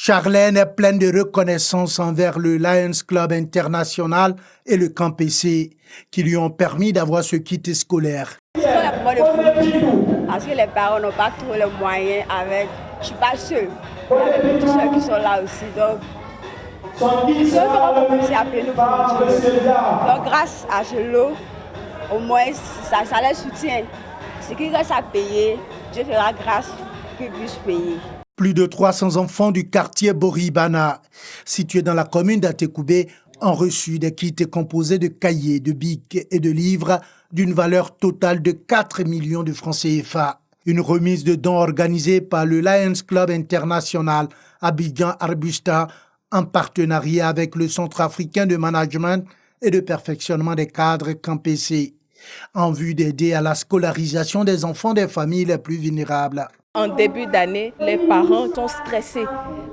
Charlène est pleine de reconnaissance envers le Lions Club International et le Camp PC qui lui ont permis d'avoir ce kit scolaire. Parce que les parents n'ont pas trop les moyens avec. Je ne suis pas seule. Il y a tous ceux qui sont là aussi. Donc, ceux qui ont commencé à appeler nous pour nous. Donc, grâce à ce lot, au moins, ça les soutient. Ce qui reste à payer, Dieu fera grâce qu'ils puissent payer. Plus de 300 enfants du quartier Boribana, situé dans la commune d'Atekoubé, ont reçu des kits composés de cahiers, de bics et de livres d'une valeur totale de 4 millions de francs CFA. Une remise de dons organisée par le Lions Club International Abidjan-Arbusta en partenariat avec le Centre africain de management et de perfectionnement des cadres Campc, en vue d'aider à la scolarisation des enfants des familles les plus vulnérables. En début d'année, les parents sont stressés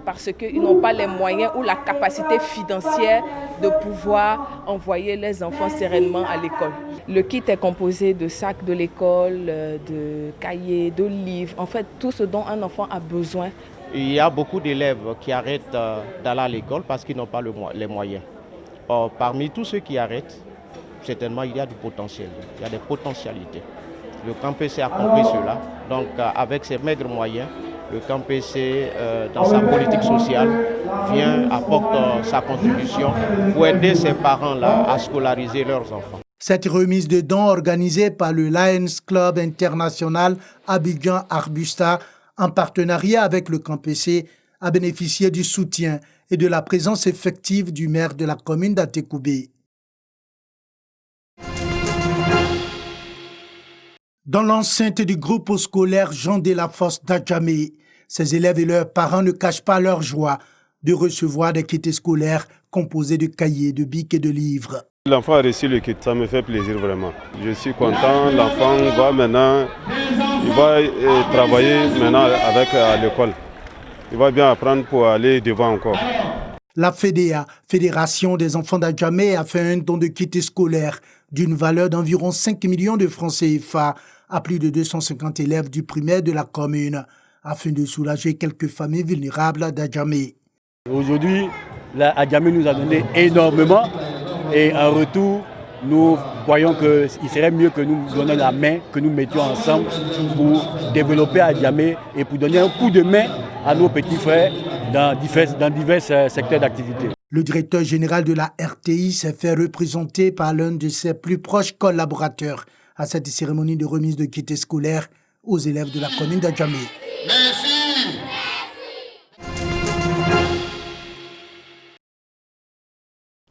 parce qu'ils n'ont pas les moyens ou la capacité financière de pouvoir envoyer les enfants sereinement à l'école. Le kit est composé de sacs de l'école, de cahiers, de livres, en fait tout ce dont un enfant a besoin. Il y a beaucoup d'élèves qui arrêtent d'aller à l'école parce qu'ils n'ont pas les moyens. Or, parmi tous ceux qui arrêtent, certainement il y a du potentiel, il y a des potentialités. Le Camp PC a compris cela, donc avec ses maigres moyens, le Camp PC, dans sa politique sociale, apporte sa contribution pour aider ces parents-là à scolariser leurs enfants. Cette remise de dons organisée par le Lions Club International Abidjan-Arbusta en partenariat avec le Camp PC a bénéficié du soutien et de la présence effective du maire de la commune d'Atekoubé. Dans l'enceinte du groupe scolaire Jean Delafosse d'Adjamé, ses élèves et leurs parents ne cachent pas leur joie de recevoir des kits scolaires composés de cahiers, de bics et de livres. L'enfant a reçu le kit, ça me fait plaisir vraiment. Je suis content, l'enfant va maintenant, il va travailler maintenant à l'école. Il va bien apprendre pour aller devant encore. La FEDEA, Fédération des enfants d'Adjamé, a fait un don de kits scolaires d'une valeur d'environ 5 millions de francs CFA à plus de 250 élèves du primaire de la commune, afin de soulager quelques familles vulnérables d'Adjamé. Aujourd'hui, Adjamé nous a donné énormément et en retour, nous voyons qu'il serait mieux que nous nous donnions la main, que nous mettions ensemble pour développer Adjamé et pour donner un coup de main à nos petits frères dans divers secteurs d'activité. Le directeur général de la RTI s'est fait représenter par l'un de ses plus proches collaborateurs à cette cérémonie de remise de kits scolaires aux élèves de la commune d'Adjamé. Merci.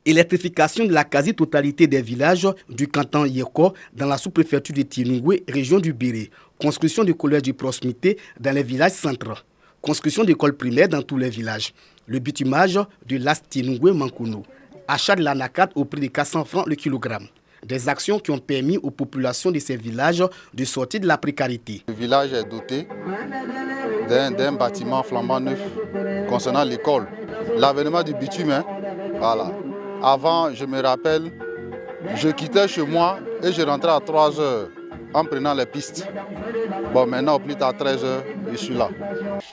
Électrification de la quasi-totalité des villages du canton Yeko dans la sous-préfecture de Tinoué, région du Béré. Construction de collèges de proximité dans les villages centraux. Construction d'écoles primaires dans tous les villages. Le bitumage de l'As Tinoué-Mankono. Achat de l'anacate au prix de 400 francs le kilogramme. Des actions qui ont permis aux populations de ces villages de sortir de la précarité. Le village est doté d'un bâtiment flambant neuf concernant l'école. L'avènement du bitume, voilà. Avant, je me rappelle, je quittais chez moi et je rentrais à 3 heures en prenant les pistes. Bon, maintenant, au plus tard, 13 heures, je suis là.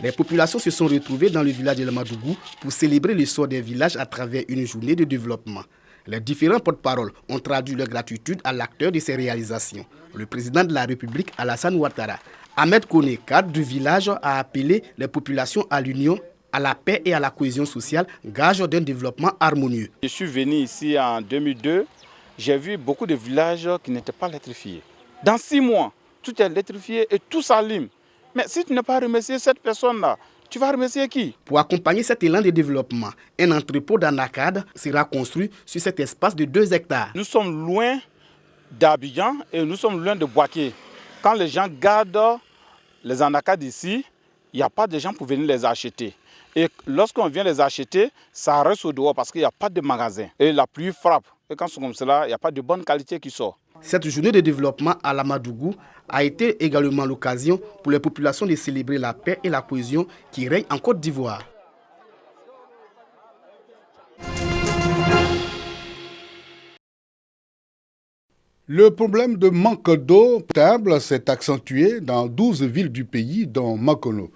Les populations se sont retrouvées dans le village de Lamadougou pour célébrer le sort des villages à travers une journée de développement. Les différents porte-paroles ont traduit leur gratitude à l'acteur de ces réalisations. Le président de la République, Alassane Ouattara. Ahmed Kone, cadre du village, a appelé les populations à l'union, à la paix et à la cohésion sociale, gage d'un développement harmonieux. Je suis venu ici en 2002, j'ai vu beaucoup de villages qui n'étaient pas électrifiés. Dans 6 mois, tout est électrifié et tout s'allume. Mais si tu n'as pas remercié cette personne-là, tu vas remercier qui? Pour accompagner cet élan de développement, un entrepôt d'anacades sera construit sur cet espace de 2 hectares. Nous sommes loin d'Abidjan et nous sommes loin de Boaké. Quand les gens gardent les anacades ici, il n'y a pas de gens pour venir les acheter. Et lorsqu'on vient les acheter, ça reste au dehors parce qu'il n'y a pas de magasin. Et la pluie frappe. Et quand c'est comme cela, il n'y a pas de bonne qualité qui sort. Cette journée de développement à Lamadougou a été également l'occasion pour les populations de célébrer la paix et la cohésion qui règnent en Côte d'Ivoire. Le problème de manque d'eau potable s'est accentué dans 12 villes du pays, dont Makono.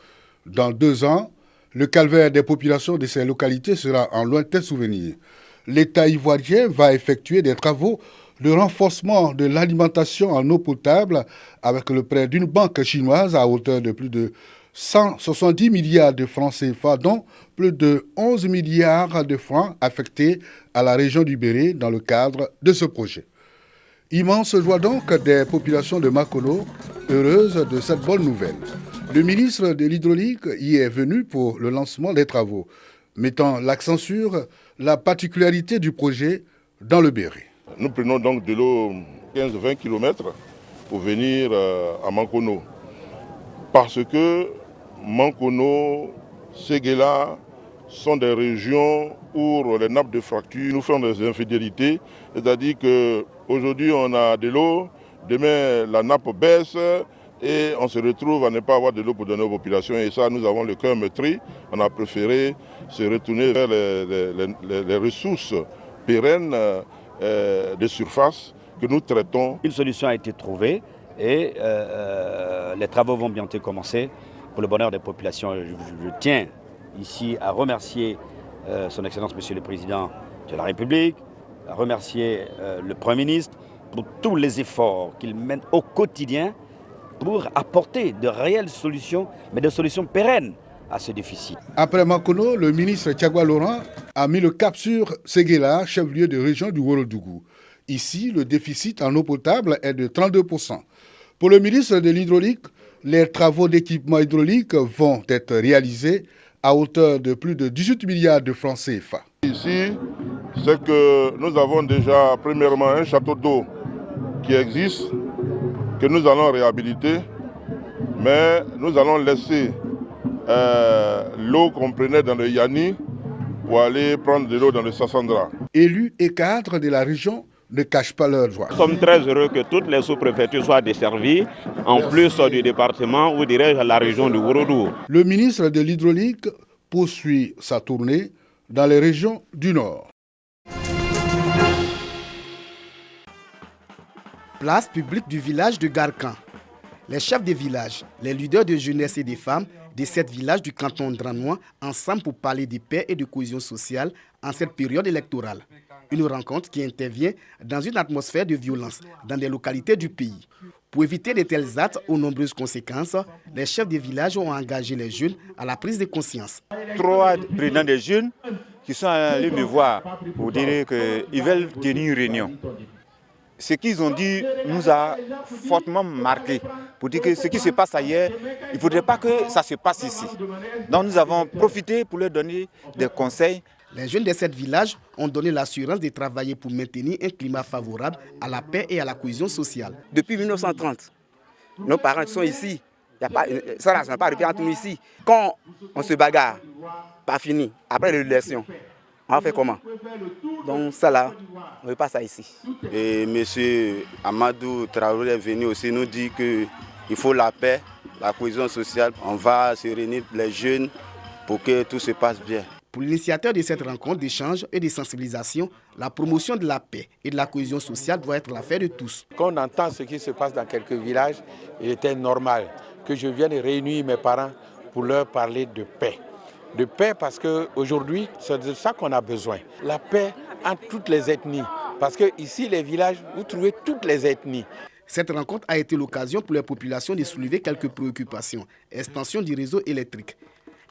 Dans 2 ans, Le calvaire des populations de ces localités sera en lointain souvenir. L'État ivoirien va effectuer des travaux de renforcement de l'alimentation en eau potable avec le prêt d'une banque chinoise à hauteur de plus de 170 milliards de francs CFA, dont plus de 11 milliards de francs affectés à la région du Béré dans le cadre de ce projet. Immense joie donc des populations de Makono, heureuses de cette bonne nouvelle. Le ministre de l'Hydraulique y est venu pour le lancement des travaux, mettant l'accent sur la particularité du projet dans le Béré. Nous prenons donc de l'eau 15-20 km pour venir à Mankono. Parce que Mankono, Séguéla sont des régions où les nappes de fracture nous font des infidélités. C'est-à-dire qu'aujourd'hui on a de l'eau, demain la nappe baisse et on se retrouve à ne pas avoir de l'eau pour donner aux populations. Et ça, nous avons le cœur meurtri. On a préféré se retourner vers les ressources pérennes de surface que nous traitons. Une solution a été trouvée et les travaux vont bientôt commencer pour le bonheur des populations. Je tiens ici à remercier son Excellence Monsieur le Président de la République, à remercier le Premier ministre pour tous les efforts qu'il mène au quotidien pour apporter de réelles solutions, mais des solutions pérennes à ce déficit. Après Mankono, le ministre Thiagoua Laurent a mis le cap sur Séguéla, chef-lieu de région du Wolodougou. Ici, le déficit en eau potable est de 32%. Pour le ministre de l'Hydraulique, les travaux d'équipement hydraulique vont être réalisés à hauteur de plus de 18 milliards de francs CFA. Ici, c'est que nous avons déjà premièrement un château d'eau qui existe, que nous allons réhabiliter, mais nous allons laisser l'eau qu'on prenait dans le Yani pour aller prendre de l'eau dans le Sassandra. Élus et cadres de la région ne cachent pas leur joie. Nous sommes très heureux que toutes les sous-préfectures soient desservies, en plus du département ou dirais-je la région du Wolodougou. Le ministre de l'Hydraulique poursuit sa tournée dans les régions du Nord. Place publique du village de Garkan. Les chefs des villages, les leaders de jeunesse et des femmes de 7 villages du canton Ndranois ensemble pour parler de paix et de cohésion sociale en cette période électorale. Une rencontre qui intervient dans une atmosphère de violence dans des localités du pays. Pour éviter de tels actes aux nombreuses conséquences, les chefs des villages ont engagé les jeunes à la prise de conscience. 3 présidents des jeunes qui sont allés me voir pour dire qu'ils veulent tenir une réunion. Ce qu'ils ont dit nous a fortement marqué pour dire que ce qui se passe ailleurs, il ne faudrait pas que ça se passe ici. Donc nous avons profité pour leur donner des conseils. Les jeunes de 7 villages ont donné l'assurance de travailler pour maintenir un climat favorable à la paix et à la cohésion sociale. Depuis 1930, nos parents sont ici. Ça n'a pas repris entre nous ici. Quand on se bagarre, pas fini, après l'élection, on va faire comment? Donc ça là, on ne veut pas ça ici. Et M. Amadou Traoré est venu aussi nous dire qu'il faut la paix, la cohésion sociale. On va se réunir les jeunes pour que tout se passe bien. Pour l'initiateur de cette rencontre d'échange et de sensibilisation, la promotion de la paix et de la cohésion sociale doit être l'affaire de tous. Quand on entend ce qui se passe dans quelques villages, il était normal que je vienne réunir mes parents pour leur parler de paix. De paix parce qu'aujourd'hui, c'est de ça qu'on a besoin. La paix entre toutes les ethnies. Parce que ici, les villages, vous trouvez toutes les ethnies. Cette rencontre a été l'occasion pour les populations de soulever quelques préoccupations. Extension du réseau électrique,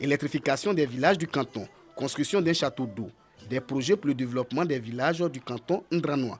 électrification des villages du canton, construction d'un château d'eau, des projets pour le développement des villages du canton Ndranois.